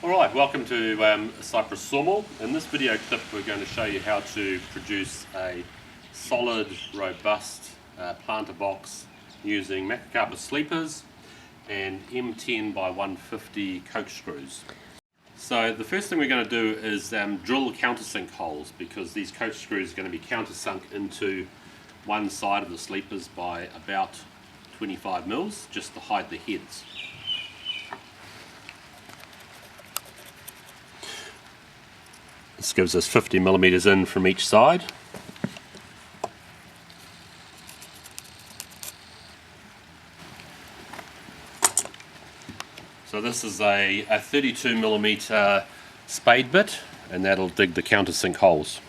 Alright, welcome to Cypress Sawmill. In this video clip we're going to show you how to produce a solid, robust planter box using Macrocarpa sleepers and M10 by 150 coach screws. So the first thing we're going to do is drill countersink holes, because these coach screws are going to be countersunk into one side of the sleepers by about 25 mils, just to hide the heads. This gives us 50 millimeters in from each side. So this is a 32 millimeter spade bit, and that'll dig the countersink holes.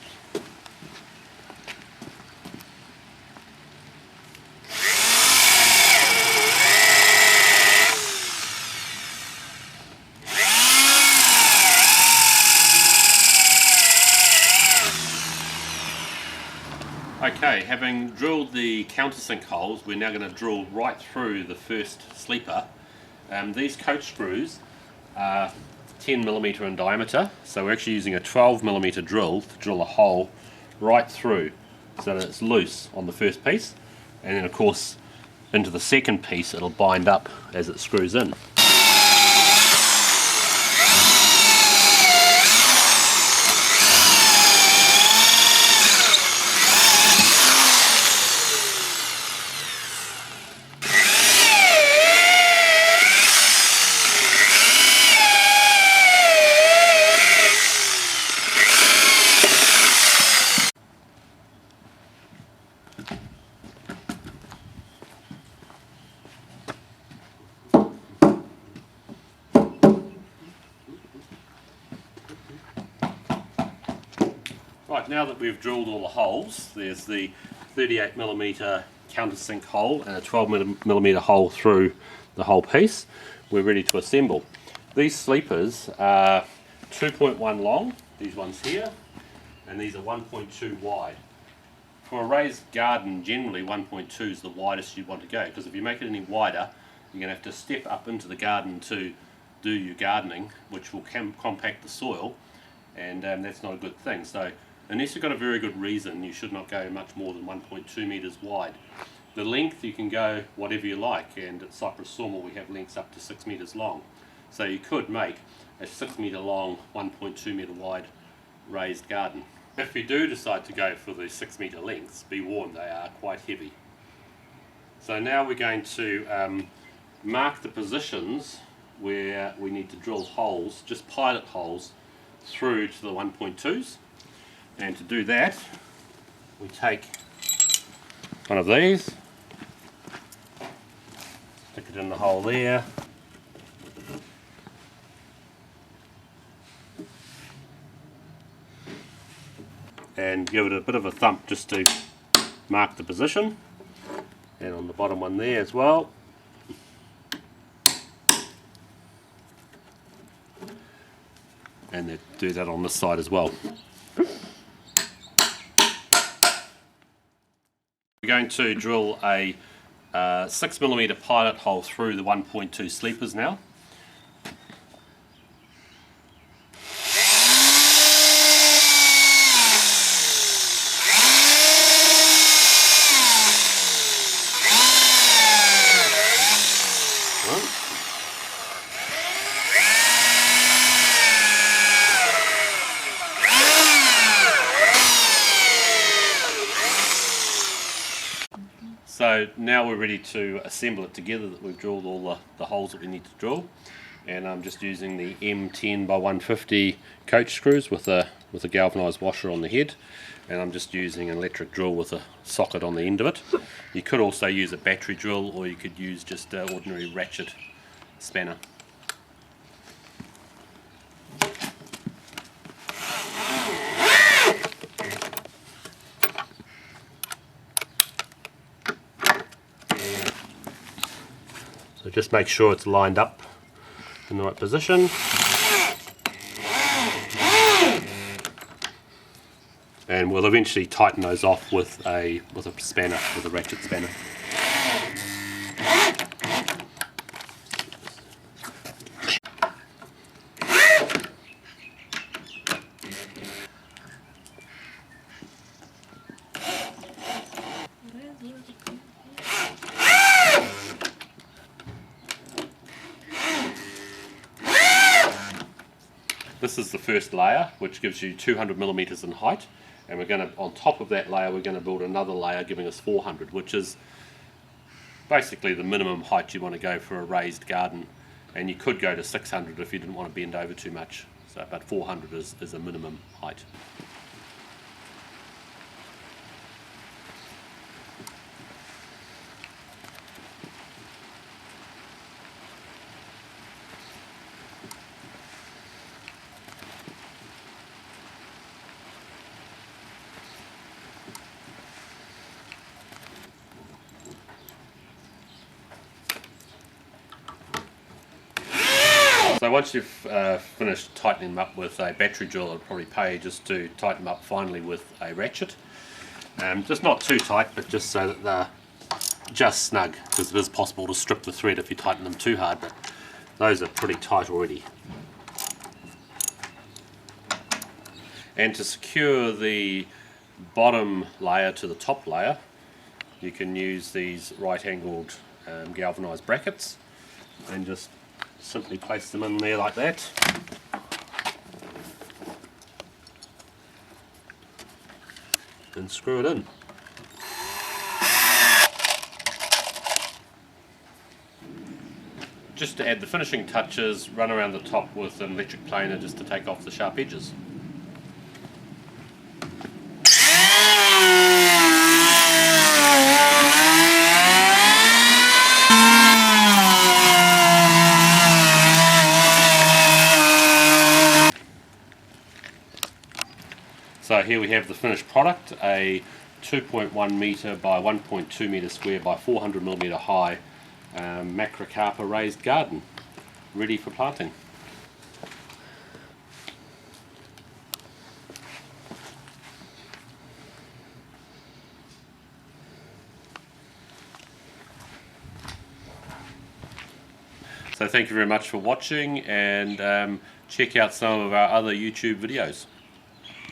Okay, having drilled the countersink holes, we're now going to drill right through the first sleeper. These coach screws are 10 millimeter in diameter, so we're actually using a 12 millimeter drill to drill a hole right through so that it's loose on the first piece, and then of course into the second piece it'll bind up as it screws in. Right, now that we've drilled all the holes, there's the 38 millimeter countersink hole and a 12 millimeter hole through the whole piece. We're ready to assemble. These sleepers are 2.1 long, these ones here, and these are 1.2 wide. For a raised garden, generally 1.2 is the widest you want to go, because if you make it any wider, you're going to have to step up into the garden to do your gardening, which will compact the soil, and that's not a good thing. So unless you've got a very good reason, you should not go much more than 1.2 meters wide. The length, you can go whatever you like, and at Cypress Sawmill we have lengths up to 6 meters long. So you could make a 6 meter long, 1.2 meter wide raised garden. If you do decide to go for the 6 meter lengths, be warned, they are quite heavy. So now we're going to mark the positions where we need to drill holes, just pilot holes, through to the 1.2s. And to do that, we take one of these, stick it in the hole there, and give it a bit of a thump just to mark the position, and on the bottom one there as well. And then do that on this side as well. We're going to drill a 6 millimeter pilot hole through the 1.2 sleepers now. So now we're ready to assemble it together, that we've drilled all the holes that we need to drill, and I'm just using the M10 by 150 coach screws with a galvanised washer on the head, and I'm just using an electric drill with a socket on the end of it. You could also use a battery drill, or you could use just an ordinary ratchet spanner. So just make sure it's lined up in the right position. And we'll eventually tighten those off with a spanner, with a ratchet spanner. This is the first layer, which gives you 200 millimeters in height, and we're going to, on top of that layer, we're going to build another layer giving us 400, which is basically the minimum height you want to go for a raised garden. And you could go to 600 if you didn't want to bend over too much. So, but 400 is a minimum height. So once you've finished tightening them up with a battery drill, it'll probably pay just to tighten them up finally with a ratchet. Just not too tight, but just so that they're just snug, because it is possible to strip the thread if you tighten them too hard, but those are pretty tight already. And to secure the bottom layer to the top layer, you can use these right-angled galvanized brackets and just simply place them in there like that. And screw it in. Just to add the finishing touches, run around the top with an electric planer just to take off the sharp edges. So here we have the finished product, a 2.1 metre by 1.2 metre square by 400 millimetre high Macrocarpa Raised Garden, ready for planting. So thank you very much for watching, and check out some of our other YouTube videos.